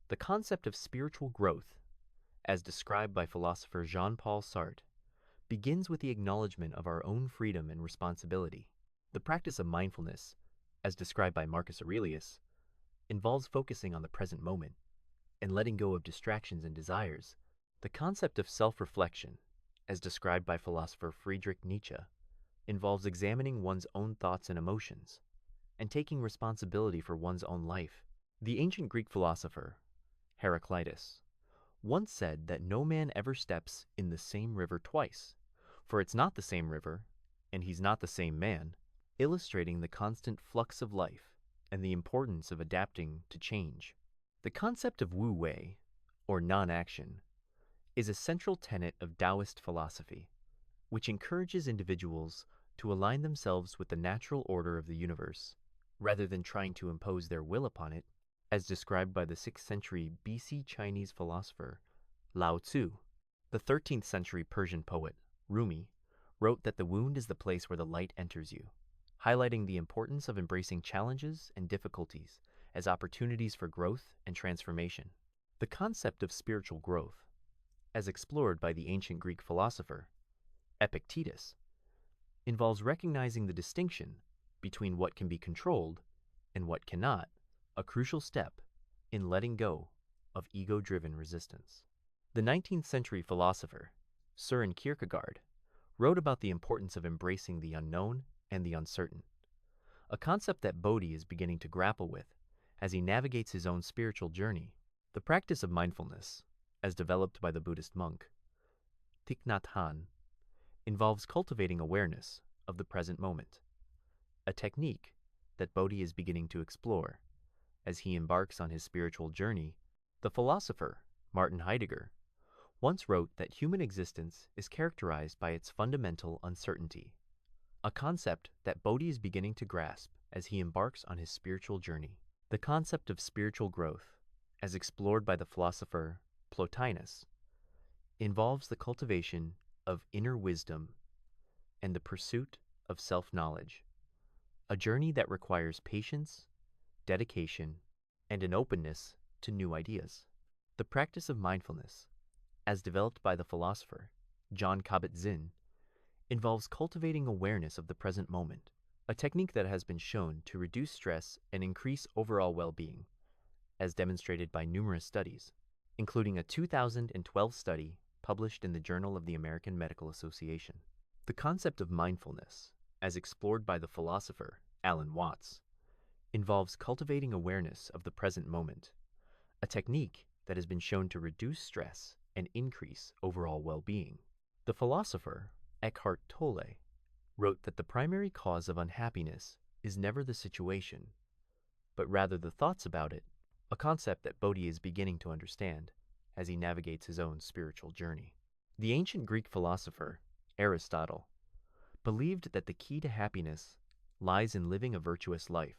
The concept of spiritual growth, as described by philosopher Jean-Paul Sartre, begins with the acknowledgement of our own freedom and responsibility. The practice of mindfulness, as described by Marcus Aurelius, involves focusing on the present moment and letting go of distractions and desires. The concept of self-reflection, as described by philosopher Friedrich Nietzsche, involves examining one's own thoughts and emotions and taking responsibility for one's own life. The ancient Greek philosopher Heraclitus once said that no man ever steps in the same river twice, for it's not the same river, and he's not the same man, illustrating the constant flux of life and the importance of adapting to change. The concept of wu-wei, or non-action, is a central tenet of Taoist philosophy, which encourages individuals to align themselves with the natural order of the universe, rather than trying to impose their will upon it, as described by the 6th century BC Chinese philosopher Lao Tzu. The 13th century Persian poet Rumi wrote that the wound is the place where the light enters you, highlighting the importance of embracing challenges and difficulties as opportunities for growth and transformation. The concept of spiritual growth, as explored by the ancient Greek philosopher Epictetus, involves recognizing the distinction between what can be controlled and what cannot, a crucial step in letting go of ego-driven resistance. The 19th century philosopher Søren Kierkegaard wrote about the importance of embracing the unknown and the uncertain, a concept that Bodhi is beginning to grapple with as he navigates his own spiritual journey. The practice of mindfulness, as developed by the Buddhist monk Thich Nhat Hanh, involves cultivating awareness of the present moment, a technique that Bodhi is beginning to explore as he embarks on his spiritual journey. The philosopher Martin Heidegger once wrote that human existence is characterized by its fundamental uncertainty, a concept that Bodhi is beginning to grasp as he embarks on his spiritual journey. The concept of spiritual growth, as explored by the philosopher Plotinus, involves the cultivation of inner wisdom and the pursuit of self-knowledge, a journey that requires patience, dedication, and an openness to new ideas. The practice of mindfulness, as developed by the philosopher Jon Kabat-Zinn, involves cultivating awareness of the present moment, a technique that has been shown to reduce stress and increase overall well-being, as demonstrated by numerous studies, including a 2012 study published in the Journal of the American Medical Association. The concept of mindfulness, as explored by the philosopher Alan Watts, involves cultivating awareness of the present moment, a technique that has been shown to reduce stress and increase overall well-being. The philosopher Eckhart Tolle wrote that the primary cause of unhappiness is never the situation, but rather the thoughts about it, a concept that Bodhi is beginning to understand as he navigates his own spiritual journey. The ancient Greek philosopher Aristotle believed that the key to happiness lies in living a virtuous life,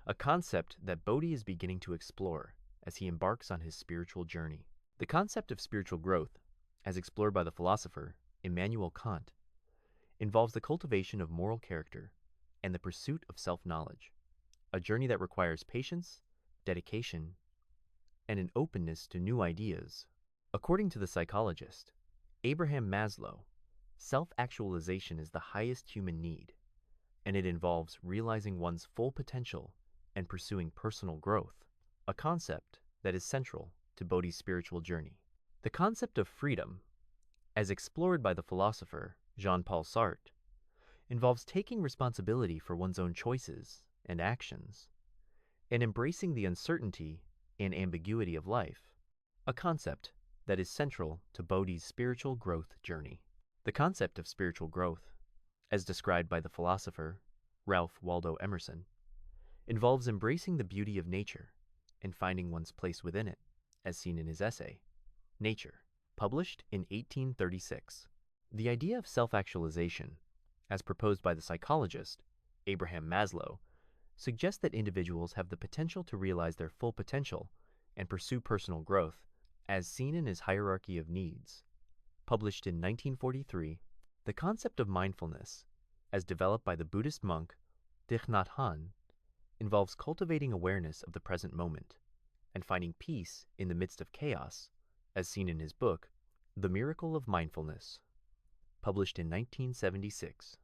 a concept that Bodhi is beginning to explore as he embarks on his spiritual journey. The concept of spiritual growth, as explored by the philosopher Immanuel Kant, involves the cultivation of moral character and the pursuit of self-knowledge, a journey that requires patience, dedication, and an openness to new ideas. According to the psychologist Abraham Maslow, self-actualization is the highest human need, and it involves realizing one's full potential and pursuing personal growth, a concept that is central to Bodhi's spiritual journey. The concept of freedom, as explored by the philosopher Jean-Paul Sartre, involves taking responsibility for one's own choices and actions, and embracing the uncertainty and ambiguity of life, a concept that is central to Bodhi's spiritual growth journey. The concept of spiritual growth, as described by the philosopher Ralph Waldo Emerson, involves embracing the beauty of nature and finding one's place within it, as seen in his essay, Nature, published in 1836. The idea of self-actualization, as proposed by the psychologist Abraham Maslow, suggests that individuals have the potential to realize their full potential and pursue personal growth, as seen in his hierarchy of needs. Published in 1943, the concept of mindfulness, as developed by the Buddhist monk Thich Nhat Hanh, involves cultivating awareness of the present moment, and finding peace in the midst of chaos, as seen in his book, The Miracle of Mindfulness, published in 1976.